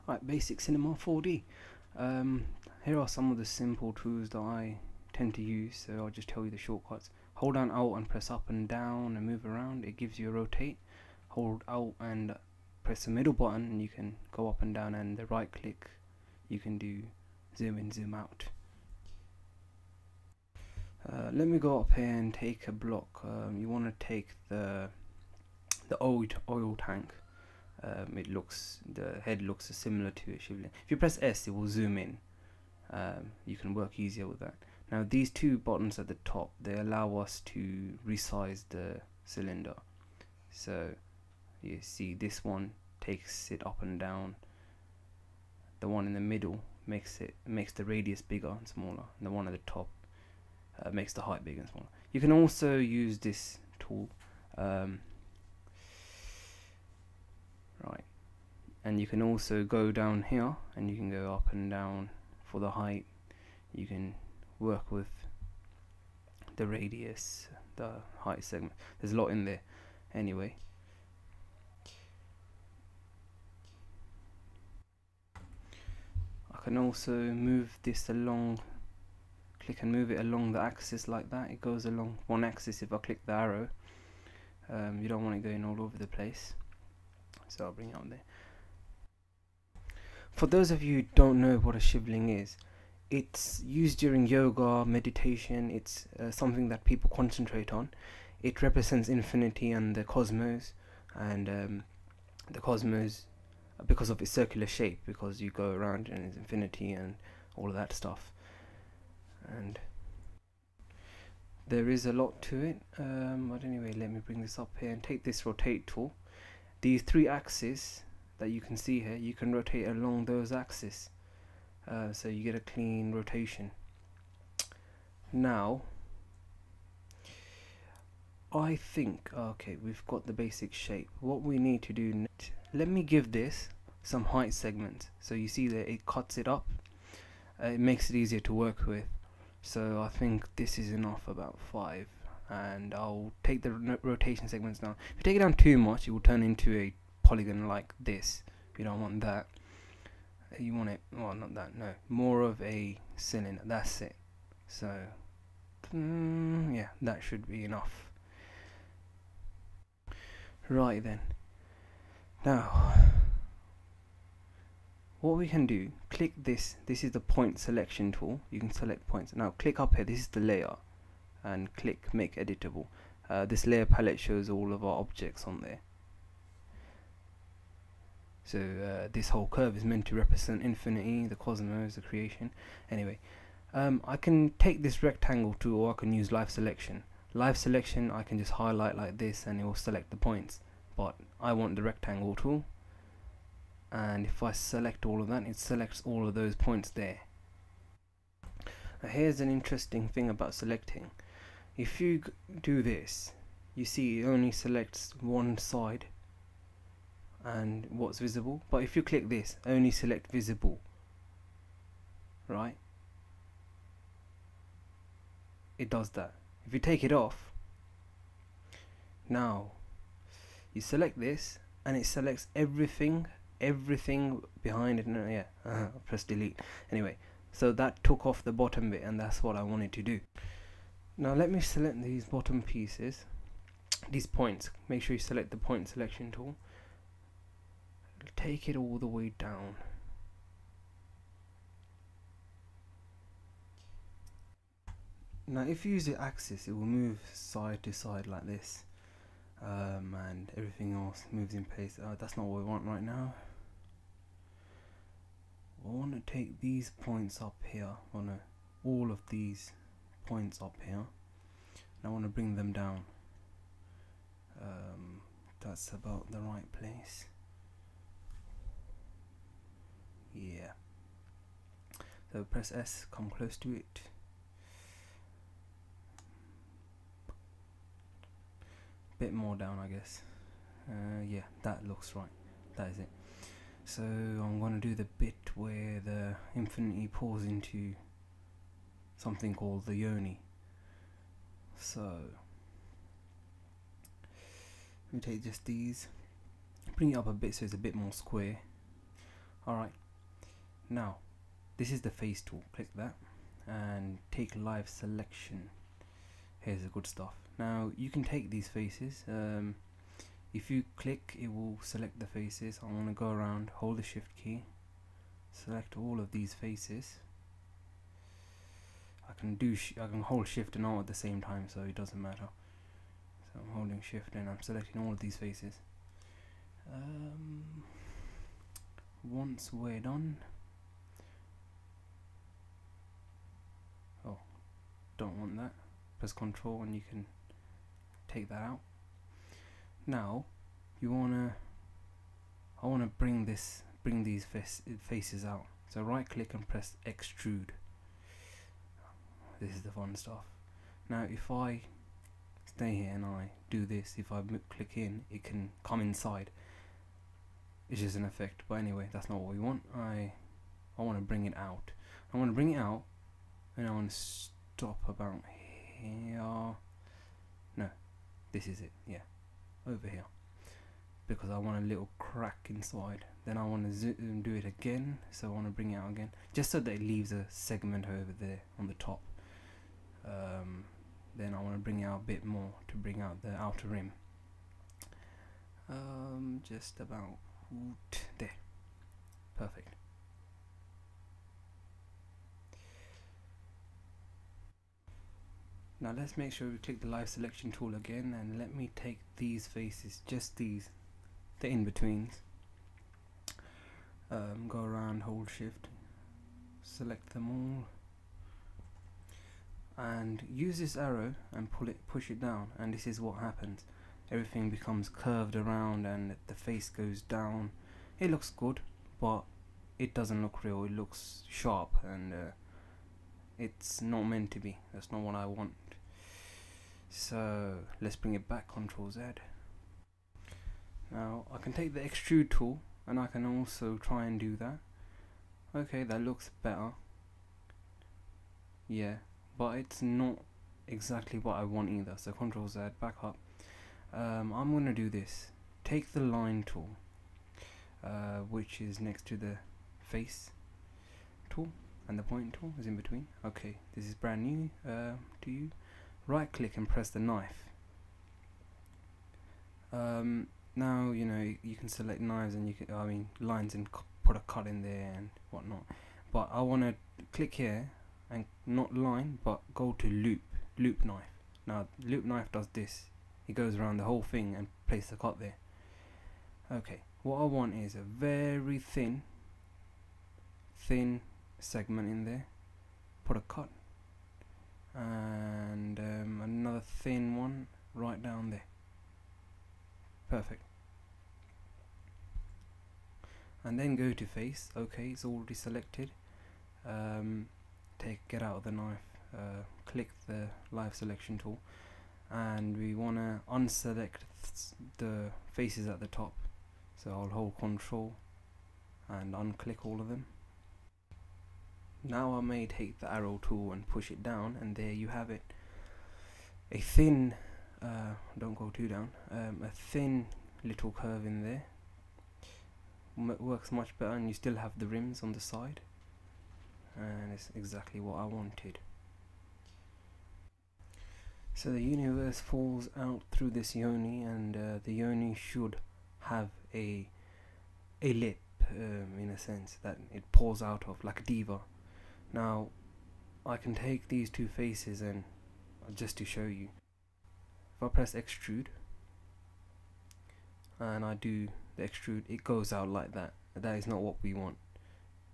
Right, basic cinema 4D. Here are some of the simple tools that I tend to use, so I'll just tell you the shortcuts. Hold down Alt and press up and down and move around, it gives you a rotate. Hold Alt and press the middle button and you can go up and down, and the right click you can do zoom in, zoom out. Let me go up here and take a block. You want to take the old oil tank. The head looks similar to a Shivling. If you press S, it will zoom in. You can work easier with that. Now these two buttons at the top, they allow us to resize the cylinder. So you see this one takes it up and down. The one in the middle makes the radius bigger and smaller, and the one at the top makes the height bigger and smaller. You can also use this tool. Right, and you can also go down here and you can go up and down for the height. You can work with the radius, the height segment. There's a lot in there anyway. I can also move this along, click and move it along the axis like that. It goes along one axis if I click the arrow. You don't want it going all over the place, so I'll bring it on there. For those of you who don't know what a Shivling is, it's used during yoga, meditation. It's something that people concentrate on. It represents infinity and the cosmos, and the cosmos, because of its circular shape, because you go around and it's infinity and all of that stuff. And there is a lot to it, but anyway, let me bring this up here and take this rotate tool. These three axes that you can see here, you can rotate along those axes, so you get a clean rotation. Now I think, okay, we've got the basic shape. What we need to do next, let me give this some height segments. So you see that it cuts it up, it makes it easier to work with. So I think this is enough, about 5, and I'll take the rotation segments down. If you take it down too much, it will turn into a polygon like this. You don't want that. You want it, well, not that, no, more of a cylinder. That's it. So yeah, that should be enough. Right then, now what we can do, click this is the point selection tool. You can select points. Now click up here, this is the layer, and click make editable. This layer palette shows all of our objects on there. So this whole curve is meant to represent infinity, the cosmos, the creation. Anyway, I can take this rectangle tool, or I can use live selection. Live selection, I can just highlight like this and it will select the points, but I want the rectangle tool, and if I select all of that, it selects all of those points there. Now here's an interesting thing about selecting. If you do this, you see it only selects one side and what's visible, but if you click this, only select visible, right? It does that. If you take it off, now you select this and it selects everything behind it. No, yeah, press delete. Anyway, so that took off the bottom bit, and that's what I wanted to do. Now let me select these bottom pieces, these points. Make sure you select the point selection tool. Take it all the way down. Now if you use the axis, it will move side to side like this, and everything else moves in place. That's not what we want right now. I want to take these points up here, all of these points up here, and I want to bring them down. That's about the right place. Yeah. So press S, come close to it. Bit more down, I guess. Yeah, that looks right. That is it. So I'm going to do the bit where the infinity pours into something called the yoni. So we take just these, bring it up a bit so it's a bit more square. Alright, now this is the face tool. Click that and take live selection. Here's the good stuff. Now you can take these faces. If you click, it will select the faces. I want to go around, hold the shift key, select all of these faces. I can hold shift and alt at the same time, so it doesn't matter. So I'm holding shift and I'm selecting all of these faces. Once we're done, oh, don't want that. Press Control and you can take that out. Now I wanna bring these faces out. So right click and press Extrude. This is the fun stuff. Now if I stay here and I do this, if I click in, it can come inside. It's just an effect, but anyway, that's not what we want. I want to bring it out. I want to bring it out, and I want to stop about here. No, this is it. Yeah, over here, because I want a little crack inside. Then I want to do it again, so I want to bring it out again, just so that it leaves a segment over there on the top. Then I want to bring it out a bit more to bring out the outer rim. Just about there. Perfect. Now let's make sure we click the live selection tool again, and let me take these faces, just these, the in-betweens. Go around, hold shift, select them all, and use this arrow and push it down, and this is what happens. Everything becomes curved around and the face goes down. It looks good, but it doesn't look real. It looks sharp, and it's not meant to be. That's not what I want. So let's bring it back, Ctrl Z. Now I can take the extrude tool and I can also try and do that. Okay, that looks better. Yeah, but it's not exactly what I want either. So Ctrl Z, back up. I'm going to do this. Take the line tool, which is next to the face tool, and the point tool is in between. Okay, this is brand new to you. Right click and press the knife. Now you know you can select knives and lines and put a cut in there and whatnot. But I want to click here and not line, but go to loop knife. Now loop knife does this. It goes around the whole thing and place the cut there. Okay, what I want is a very thin segment in there. Put a cut, and another thin one right down there. Perfect. And then go to face. Okay, it's already selected. Get out of the knife, click the live selection tool, and we want to unselect the faces at the top. So I'll hold Control and unclick all of them. Now I may take the arrow tool and push it down, and there you have it. A thin, don't go too down, a thin little curve in there. Works much better, and you still have the rims on the side, and it's exactly what I wanted. So the universe falls out through this yoni, and the yoni should have a lip, in a sense, that it pours out of, like a diva. Now I can take these two faces, and just to show you, if I press extrude and I do the extrude, it goes out like that. That is not what we want.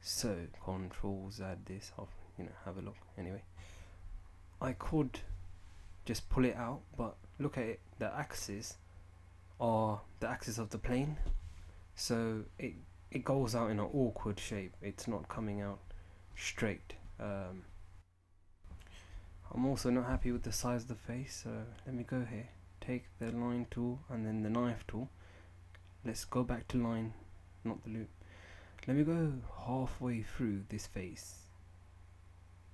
So Control Z this off, have a look. Anyway, I could just pull it out, but look at it, the axes are the axis of the plane, so it goes out in an awkward shape. It's not coming out straight. I'm also not happy with the size of the face, so let me go here, take the line tool and then the knife tool. Let's go back to line, not the loop. Let me go halfway through this face,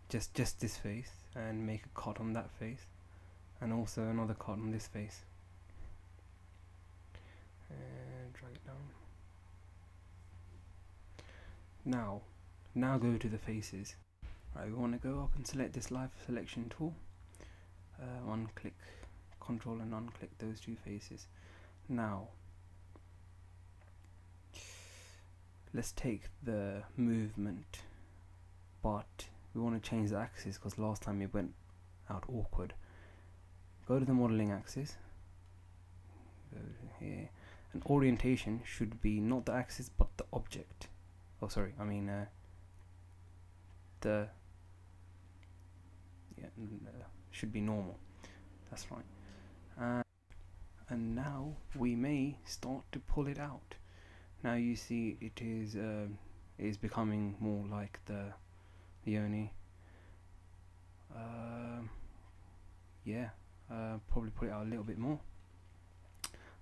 just this face, and make a cut on that face, and also another cut on this face, and drag it down. Now go to the faces. Right, we want to go up and select this live selection tool. Unclick, control and unclick those two faces. Now let's take the movement, but we want to change the axis because last time it went out awkward. Go to the modeling axis, go here, and orientation should be not the axis but the object. Oh sorry, I mean should be normal. That's right. And now we may start to pull it out. Now you see it is becoming more like the Oni. Yeah, probably put it out a little bit more,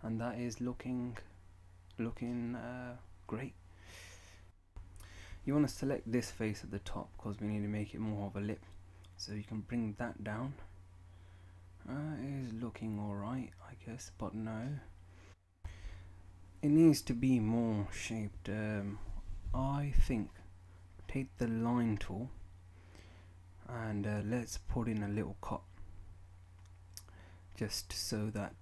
and that is looking great. You want to select this face at the top because we need to make it more of a lip, so you can bring that down. It is looking alright, I guess, but no, it needs to be more shaped. I think take the line tool and let's put in a little cut, just so that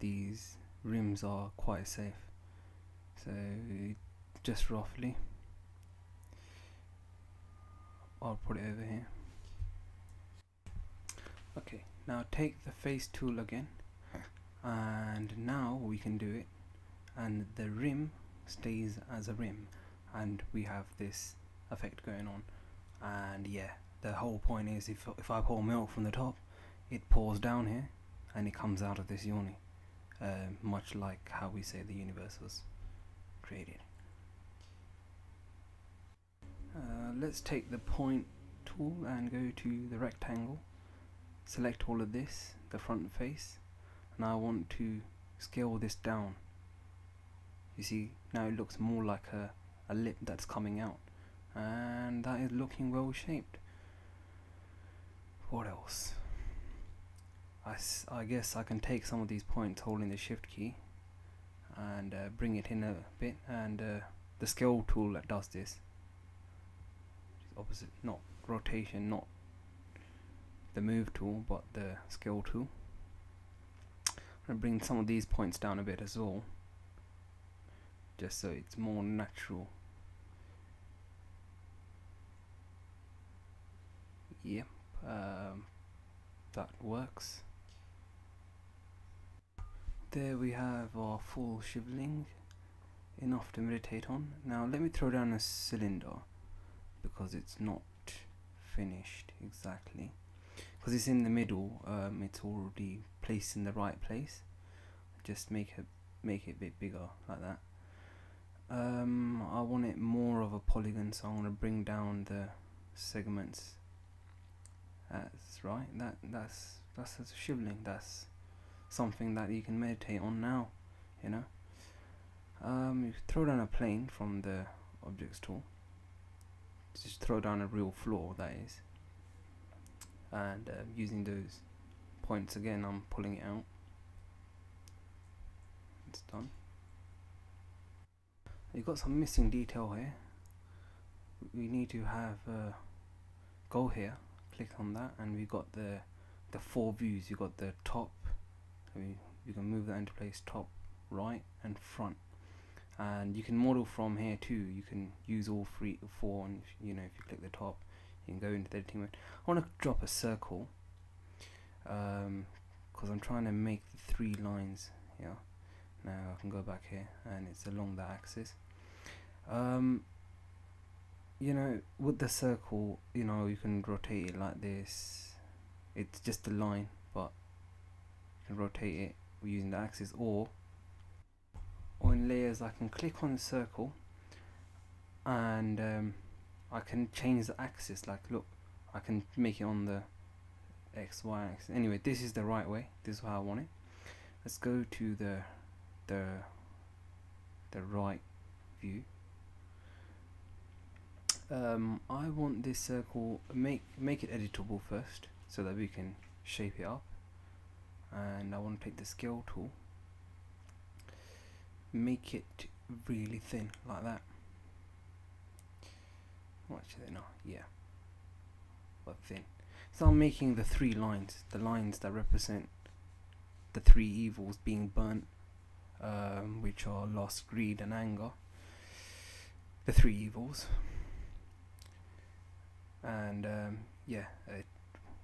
these rims are quite safe. So just roughly I'll put it over here. Okay, now take the face tool again, and now we can do it, and the rim stays as a rim, and we have this effect going on. And yeah, the whole point is if I pour milk from the top, it pours down here and it comes out of this Oni, much like how we say the universe was created. Let's take the point tool and go to the rectangle, select all of this, the front face, and I want to scale this down. You see, now it looks more like a lip that's coming out, and that is looking well shaped. What else? I guess I can take some of these points holding the shift key and bring it in a bit, and the scale tool that does this, opposite, not rotation, not the move tool, but the scale tool. I'm going to bring some of these points down a bit as well, just so it's more natural. Yep, that works. There we have our full Shivling, enough to meditate on. Now let me throw down a cylinder, because it's not finished exactly, because it's in the middle. It's already placed in the right place. Just make it a bit bigger like that. I want it more of a polygon, so I'm going to bring down the segments. That's right, that's a Shivling. That's something that you can meditate on now, you know. You throw down a plane from the objects tool, just throw down a real floor, that is, and using those points again, I'm pulling it out. It's done. You've got some missing detail here. We need to have go here, click on that, and we've got the four views. You've got the top, you can move that into place, top, right and front, and you can model from here too. You can use all four, and if you click the top, you can go into the editing mode. I want to drop a circle because I'm trying to make the 3 lines here. Now I can go back here and it's along the axis. With the circle, you can rotate it like this. It's just a line, but you can rotate it using the axis, or in layers I can click on the circle and I can change the axis. Like, look, I can make it on the XY axis. Anyway, this is the right way. This is how I want it. Let's go to the right view. I want this circle, make it editable first so that we can shape it up, and I want to take the scale tool, make it really thin like that. Well, actually no, yeah, but thin. So I'm making the three lines, the lines that represent the three evils being burnt, which are lust, greed and anger, the three evils. And yeah,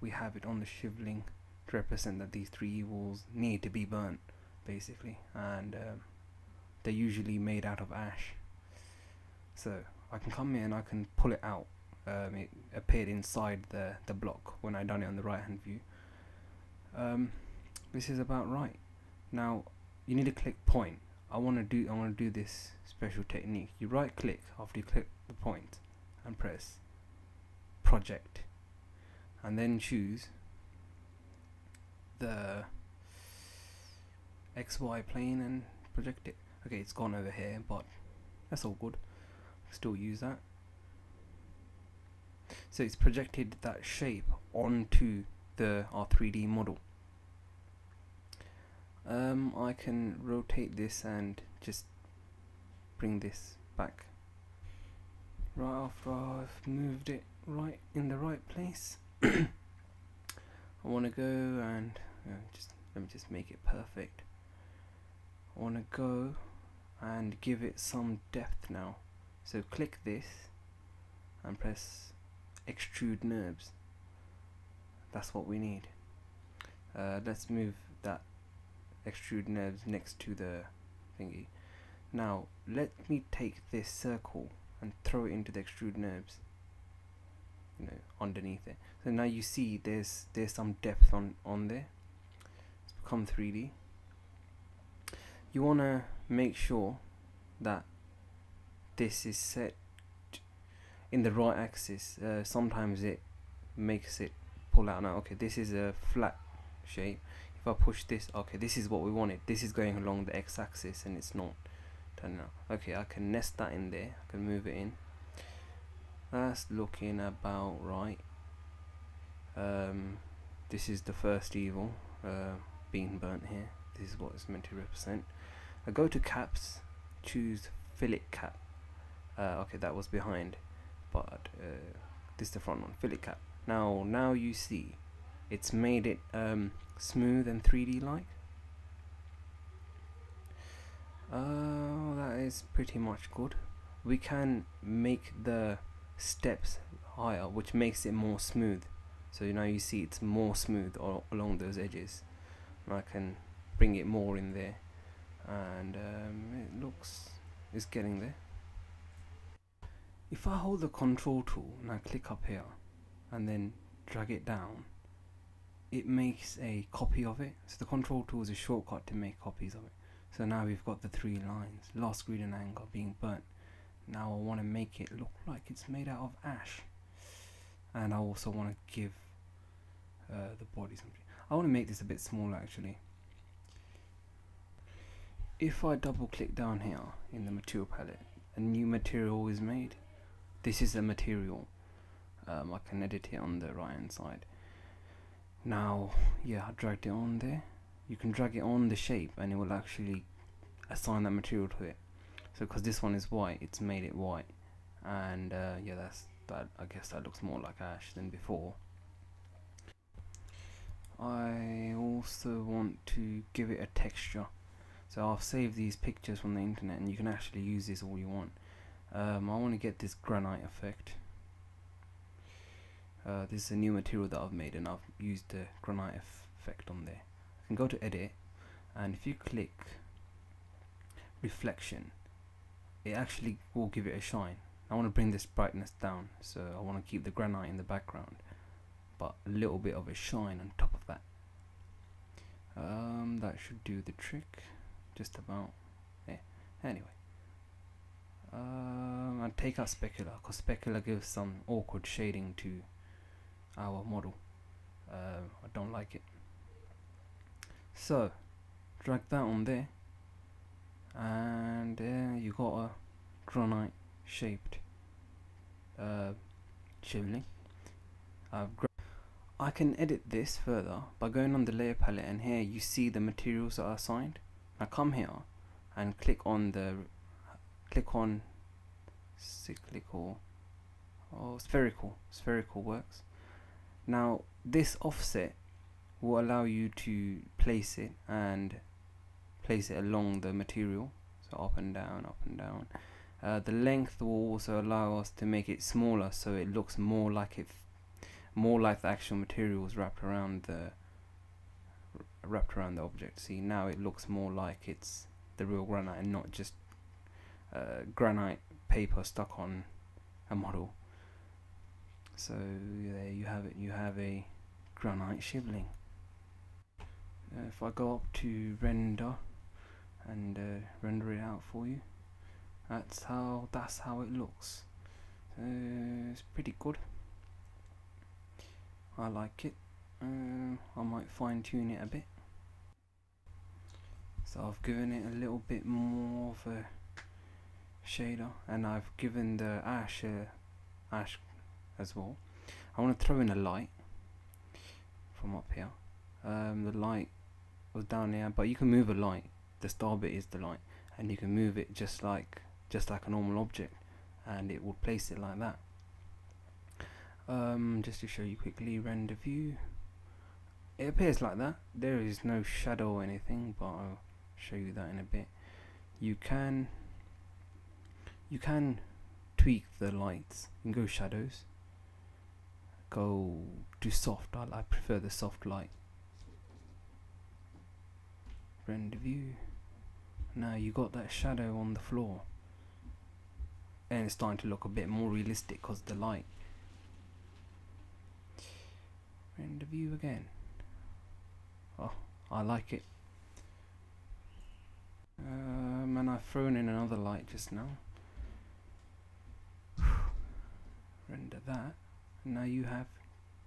we have it on the Shivling to represent that these three evils need to be burnt, basically, and they're usually made out of ash. So I can come here and I can pull it out. It appeared inside the block when I done it on the right hand view. This is about right. Now you need to click point. I want to do this special technique. You right click after you click the point and press project, and then choose the XY plane and project it. Okay, it's gone over here, but that's all good. Still use that. So it's projected that shape onto our 3D model. I can rotate this and just bring this back right after I've moved it right in the right place. I want to go and let me just make it perfect. I want to go and give it some depth now. So click this and press extrude NURBS. That's what we need. Let's move that extrude NURBS next to the thingy. Now let me take this circle and throw it into the extrude NURBS, you know, underneath it. So now you see there's some depth on there. It's become 3D. You want to make sure that this is set in the right axis. Sometimes it makes it pull out. Now okay, this is a flat shape. If I push this, okay, this is what we wanted. This is going along the x-axis and it's not turning out. Okay, I can nest that in there. I can move it in. That's looking about right. This is the first evil being burnt here. This is what it's meant to represent. I go to caps, choose fillet cap. Okay, that was behind, but this is the front one, fillet cap. Now you see it's made it smooth and 3D like. That is pretty much good. We can make the steps higher, which makes it more smooth. So now you see it's more smooth along those edges. And I can bring it more in there, and it's getting there. If I hold the control tool and I click up here and then drag it down, it makes a copy of it. So the control tool is a shortcut to make copies of it. So now we've got the three lines, lust, greed and anger, being burnt. Now I want to make it look like it's made out of ash, and I also want to give the body something. I want to make this a bit smaller actually. If I double click down here in the material palette, a new material is made. This is a material. I can edit it on the right hand side. Now yeah, I dragged it on there. You can drag it on the shape and it will actually assign that material to it. So because this one is white, it's made it white, and yeah, that. I guess that looks more like ash than before. I also want to give it a texture, so I'll save these pictures from the internet and you can actually use this all you want. I want to get this granite effect. This is a new material that I've made and I've used the granite effect on there. I can go to edit, and if you click reflection, it actually will give it a shine. I want to bring this brightness down, so I want to keep the granite in the background, but a little bit of a shine on top of that. That should do the trick, just about. Yeah. Anyway, I'll take out specular, because specular gives some awkward shading to our model. I don't like it. So drag that on there, and you got a granite shaped Shivling. I can edit this further by going on the layer palette, and here you see the materials that are assigned. Now come here and click on the click on cyclical or spherical. Spherical works. Now this offset will allow you to place it along the material, so up and down, up and down. The length will also allow us to make it smaller, so it looks more like the actual material is wrapped around the object. See, now it looks more like it's the real granite and not just granite paper stuck on a model. So there you have it. You have a granite shivling. If I go up to render and render it out for you, that's how it looks. It's pretty good. I like it. I might fine tune it a bit. So I've given it a little bit more of a shader, and I've given the ash as well. I want to throw in a light from up here. The light was down here, but you can move a light. The star bit is the light, and you can move it just like a normal object, and it will place it like that. Just to show you quickly, render view. It appears like that. There is no shadow or anything, but I'll show you that in a bit. You can tweak the lights. You can go shadows, go to soft. I prefer the soft light. Render view. Now you got that shadow on the floor, and it's starting to look a bit more realistic because of the light. Render view again. Oh, I like it. And I've thrown in another light just now. Render that. And now you have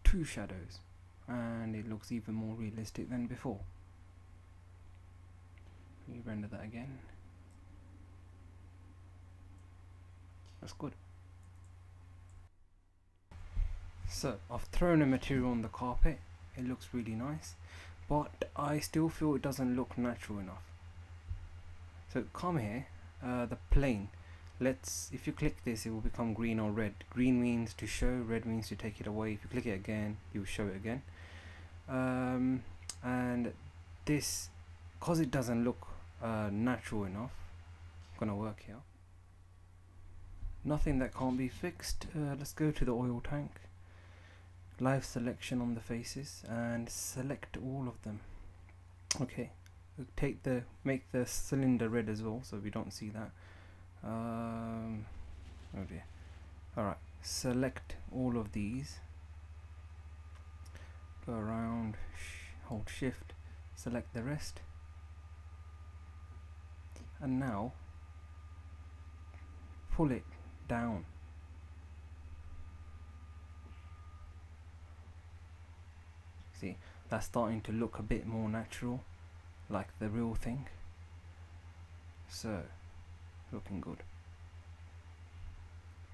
two shadows, and it looks even more realistic than before. You render that again. That's good. So I've thrown a material on the carpet. It looks really nice, but I still feel it doesn't look natural enough. So come here, the plane. If you click this, it will become green or red. Green means to show, red means to take it away. If you click it again, you will show it again. And this, because it doesn't look natural enough, I'm gonna work here. Nothing that can't be fixed. Let's go to the oil tank. Live selection on the faces and select all of them. Okay, make the cylinder red as well, so we don't see that. Oh dear. Alright, select all of these, go around, hold shift, select the rest, and now pull it down. See, that's starting to look a bit more natural, like the real thing. So, looking good.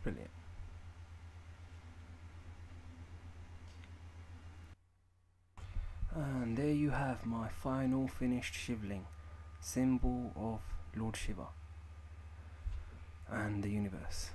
Brilliant. And there you have my final finished Shivling, symbol of Lord Shiva and the universe.